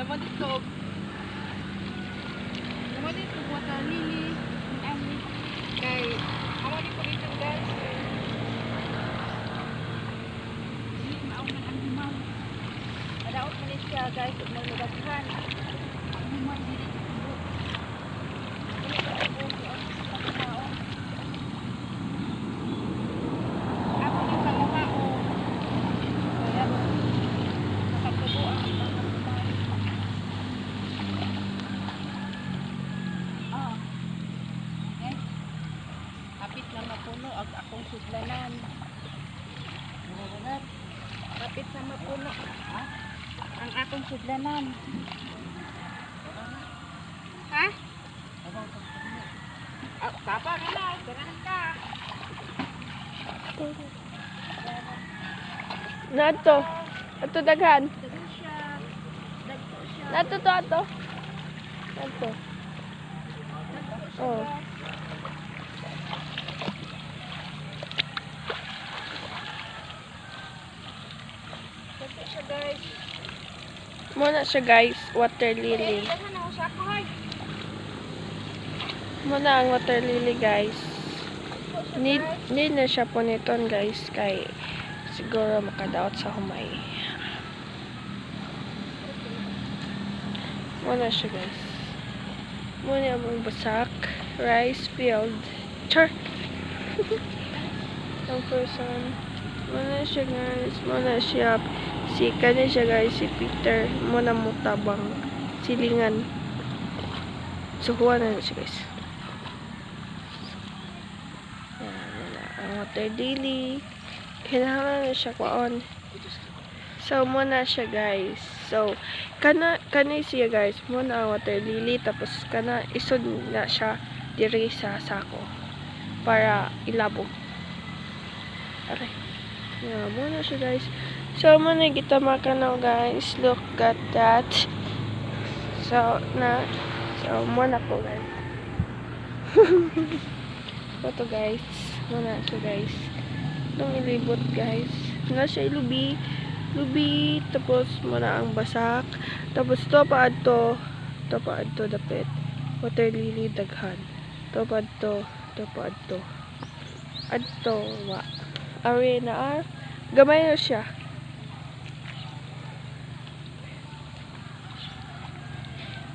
mo dito. Mo dito water lily. Ani kay amo dito dito guys. Dili mauman ang himaw. Adaot man siya guys, ug magdaghan. Ang himaw dili dito. Kapit na mapuno ang akong sudlanan. Kapit na mapuno ang akong sudlanan. Ha? Papa ka na, ganahan ka. Nato. Ato daghan. Dago siya. Dago siya. Nato to ato. Nato. Oh. Dago siya guys. Muna siya guys, water lily. Dahan ako sa ako hay. Muna ang water lily guys. Need na siya puniton guys kay siguro makadaot sa humay. Muna siya guys. Muna ang basak. Rice field. Char! Ang person. Muna siya guys. Muna siya. Si kanya siya guys. Si Peter. Muna mutabang. Silingan. Suhuan na siya guys. Ang water lily. Kailangan na siya kuon. So, muna siya guys. So, kana siya guys. Muna ang water lily. Tapos, kana isod na siya diri sa sako. Para ilabog. Okay. Yeah, muna siya guys. So, muna kita makanaw guys. Look at that. So, muna po guys. Ito guys. Muna siya guys. Itong ilibot guys. Muna siya ilubi. Lubi. Tapos muna ang basak. Tapos to paadto. To paadto dapit. Water lily daghan. To paadto. To paadto. Adto wa. Are na ar. Gamay na siya.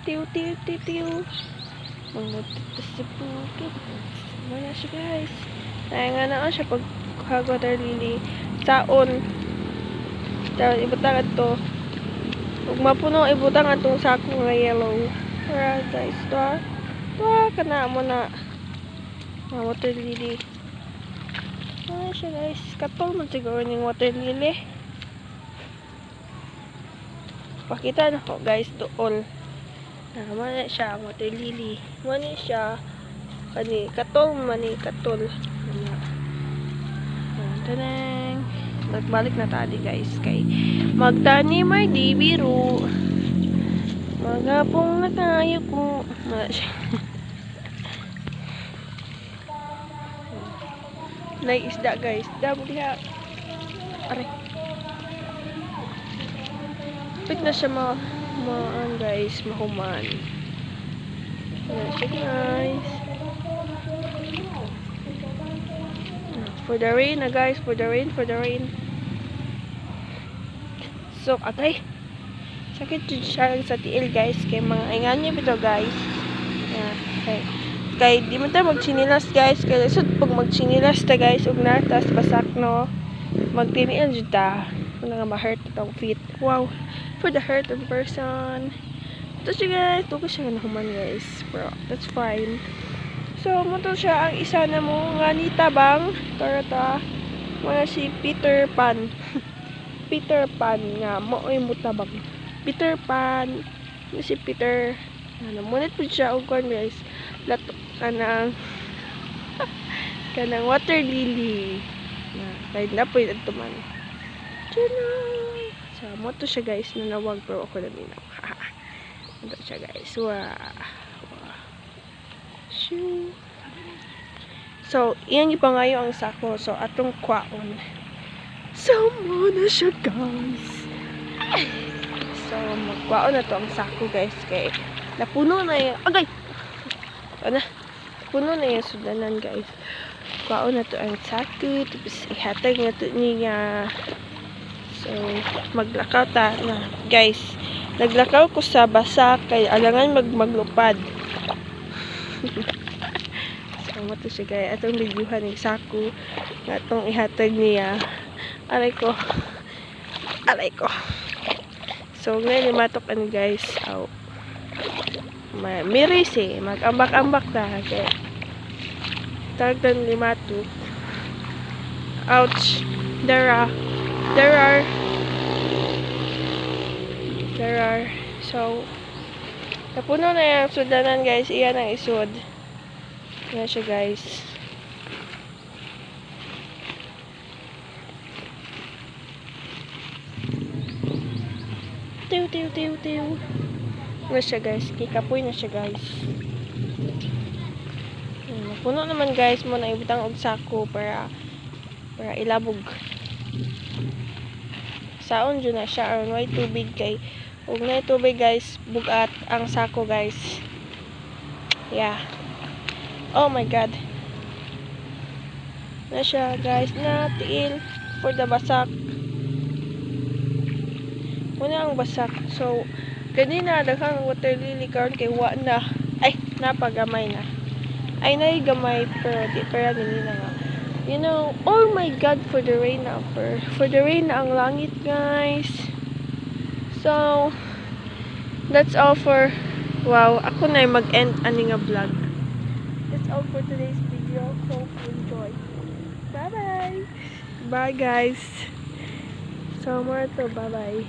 Tiw tiw tiw tiw. Mangutit sa bukid. Muna siya guys. Kaya nga na siya pag water lily. Saon. Tapos ibutang ito. Huwag mapuno ibutang itong sako nga yellow. Alright guys. Ito kana mo na. Water lily. Ano siya guys. Katol mo siguro ng water lily. Pakita na ko guys doon. Mana siya ang water lily. Mana siya. Katol mani katol. Tanang. Nagbalik na tadi guys kay magtani may di biro. Magapong na tayo ko. Nay isda guys. Damo diha. Are. Pit na siya guys, mahuman. Yan siya guys. For the rain na guys, for the rain. So, atay. Sakit dyan siya sa tiil guys. Kaya mga ingan niyo ito guys. Yan. Okay. Kaya di mo tayo magchinilas guys. Kaya so, pag magchinilas ta guys, ug na, tas basak no. Magtiniil dyan ta. Kung nga ma-hurt itong feet. Wow. For the hurt of person. Ito siya guys. Ito ko siya nahuman guys. Bro, that's fine. So, moto siya ang isa na mo nga ni tabang tarata mga si Peter Pan. Peter Pan nga mo'y mutabang. Peter Pan si Peter ano munit po siya og kon guys. Lato kanang water lily. Na kay na po ito man. Tuna. So, moto siya guys nanawag pero ako na minaw. Ito siya guys. Wow. So, iyan ipangayo ang sako. So, atong kwaon. So, muna siya, guys. So, magkuhaon na to ang sako guys kay napuno na yung agay. Ano? Puno na yung sudanan guys. Kuhaon na to ang sako tapos ihatag na to niya. So maglakaw ta na guys. Naglakaw ko sa basa kay alangan maglupad. So mo to siya guys. Atong bidyuhan ng sako nga atong ihatag niya. Aray ko. So ngayon matok ano guys. Aw. Miris eh. Mag-ambak-ambak ta. Okay. Tagdan limatok. Ouch. There are. So, napuno na yung sudanan guys. Iyan ang isud. Yan siya guys. Tiw. Na siya guys. Kikapoy na siya guys. Napuno naman guys mo na ibutang og sako para ilabog. Saon dyan na siya aron way tubig kay ug na tubig guys bugat ang sako guys. Yeah. Oh my god. Na siya guys na tiil for the basak. Muna ang basak. So ganina daghang water lily karon kay wa na. Ay napagamay na. Ay nay gamay pero di para ganina nga. You know, oh my god, for the rain na ang langit guys. So that's all for wow, ako na mag-end ani nga vlog. That's all for today's video. Hope you enjoy. Bye guys. So more to bye.